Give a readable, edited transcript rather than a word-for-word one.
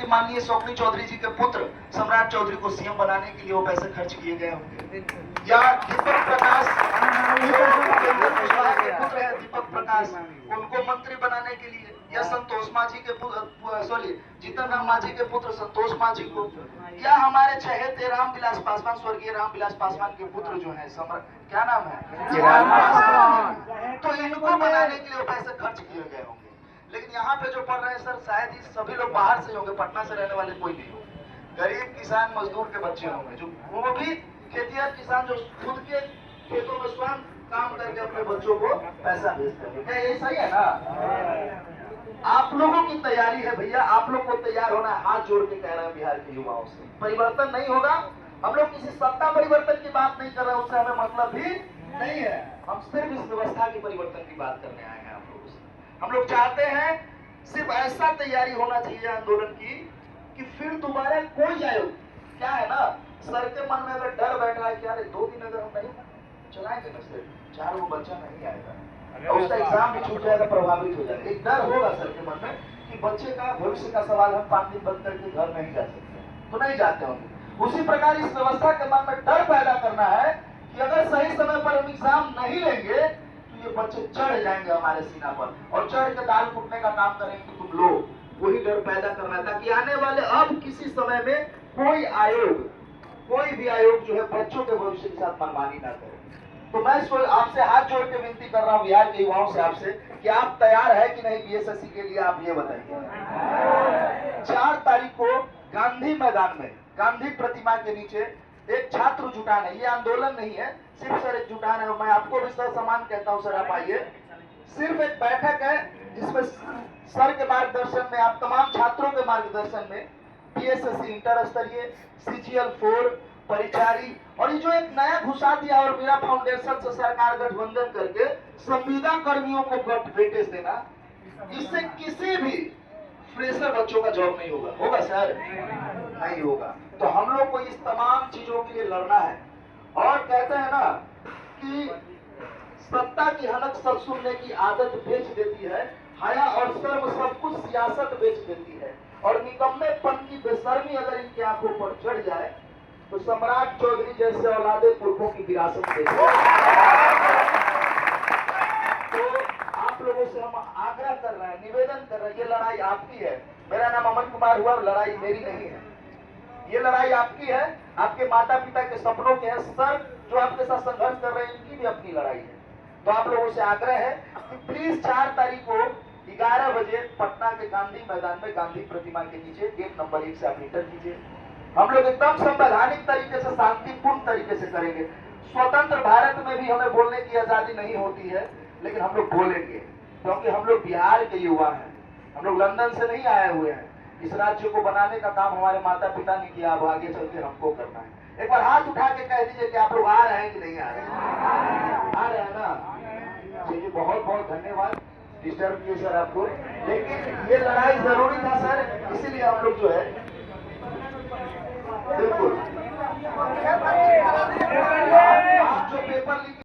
कि माननीय शौकनी चौधरी जी के पुत्र सम्राट चौधरी को सीएम बनाने के लिए वो पैसे खर्च किए गए होंगे, या दीपक प्रकाश पुत्र है दीपक प्रकाश, उनको मंत्री बनाने के लिए, या संतोष मांझी के जीतन राम मांझी के पुत्र संतोष मांझी को, या हमारे चहेते रामविलास पासवान, स्वर्गीय रामविलास पासवान के पुत्र जो है क्या नाम है, तो इनको बनाने के लिए पैसे खर्च किए गए होंगे। लेकिन यहाँ पे जो पढ़ रहे हैं सर, शायद ही सभी लोग बाहर से होंगे, पटना से रहने वाले कोई नहीं होंगे, गरीब किसान मजदूर के बच्चे होंगे, जो वो भी खेतिहर किसान जो खुद के खेतों में स्वयं काम करके अपने बच्चों को पैसा भेजते हैं। क्या ये सही है ना? आप लोगों की तैयारी है भैया, आप लोग को तैयार होना है। हाथ जोड़ के कह रहे हैं बिहार के युवाओं से, परिवर्तन नहीं होगा। हम लोग किसी सत्ता परिवर्तन की बात नहीं कर रहे हैं, उससे हमें मतलब भी नहीं है। हम सिर्फ इस व्यवस्था की परिवर्तन की बात करने आए हैं आप लोगों से। हम लोग चाहते हैं सिर्फ ऐसा तैयारी होना चाहिए आंदोलन की कि फिर दोबारा कोई आए। क्या है ना, सर के मन में अगर डर बैठ रहा है कि अरे 2 दिन अगर हम नहीं चलाएंगे ना सर, 4 वो बच्चा नहीं आएगा, उसका एग्जाम भी छूट जाएगा, प्रभावित हो जाएगा। एक डर होगा सर के मन में कि बच्चे का भविष्य का सवाल, हम 5 दिन बंद करके घर नहीं जा सकते, तो नहीं जाते होंगे। उसी प्रकार इस व्यवस्था के मन में डर पैदा करना है कि अगर सही समय पर हम एग्जाम नहीं लेंगे तो ये बच्चे चढ़ जाएंगे हमारे सीना पर, और चढ़ के दाल कुटने का काम करेंगे तुम लोग। वही डर पैदा करना है ताकि आने वाले अब किसी समय में कोई भी आयोग जो है बच्चों के भविष्य के साथ मनमानी ना करे। तो मैं आपसे हाथ जोड़ के विनती कर रहा हूँ बिहार के युवाओं से आपसे कि आप तैयार है कि नहीं बीएसएससी के लिए, आप ये बताइए। 4 तारीख को गांधी मैदान में, गांधी प्रतिमा के नीचे एक छात्र जुटान है। ये आंदोलन नहीं है, सिर्फ सर एक जुटान है। मैं आपको भी सर सम्मान कहता हूँ, सर आप आइए। सिर्फ एक बैठक है जिसमें सर के मार्गदर्शन में, आप तमाम छात्रों के मार्गदर्शन में बीएसएससी इंटर स्तरीय, CGL 4 परिचारी, और ये जो एक नया घुसा दिया और मेरा फाउंडेशन से सरकार गठबंधन करके संविदा कर्मियों को वेटेज देना, इससे किसी भी फ्रेशर बच्चों का जॉब नहीं होगा। होगा सर? नहीं होगा। तो हम लोग को इस तमाम चीजों के लिए लड़ना है। और कहते हैं ना कि सत्ता की हनक सब सुनने की आदत बेच देती है, हया और शर्म सब कुछ सियासत बेच देती है, और निकम्मेपन की बेशर्मी अगर इनकी आंखों पर चढ़ जाए तो सम्राट चौधरी जैसे औलादे पुरखों की विरासत देते हैं। तो आप लोगों से हम आग्रह कर रहे हैं, निवेदन कर रहे हैं, ये लड़ाई आपकी है। मेरा नाम अमन कुमार हुआ, लड़ाई मेरी नहीं है। ये लड़ाई आपकी है, आपके माता पिता के सपनों के हैं। सर जो आपके साथ संघर्ष कर रहे हैं, इनकी भी अपनी लड़ाई है। तो आप लोगों से आग्रह है कि प्लीज 4 तारीख को 11 बजे पटना के गांधी मैदान में, गांधी प्रतिमा के नीचे गेट नंबर 1 से आप इंटर कीजिए। हम लोग एकदम संवैधानिक तरीके से, शांतिपूर्ण तरीके से करेंगे। स्वतंत्र भारत में भी हमें बोलने की आजादी नहीं होती है, लेकिन हम लोग बोलेंगे क्योंकि हम लोग बिहार के युवा हैं। हम लोग लंदन से नहीं आए हुए हैं। इस राज्य को बनाने का काम हमारे माता पिता ने किया, अब आगे चल के हमको करना है। एक बार हाथ उठा के कह दीजिए कि आप लोग आ रहे हैं कि नहीं आ रहे हैं? आ रहे हैं ना? चलिए, बहुत बहुत धन्यवाद। डिस्टर्ब किए सर आपको, लेकिन ये लड़ाई जरूरी था सर, इसीलिए हम लोग जो है बिल्कुल आप जो पेपर लिख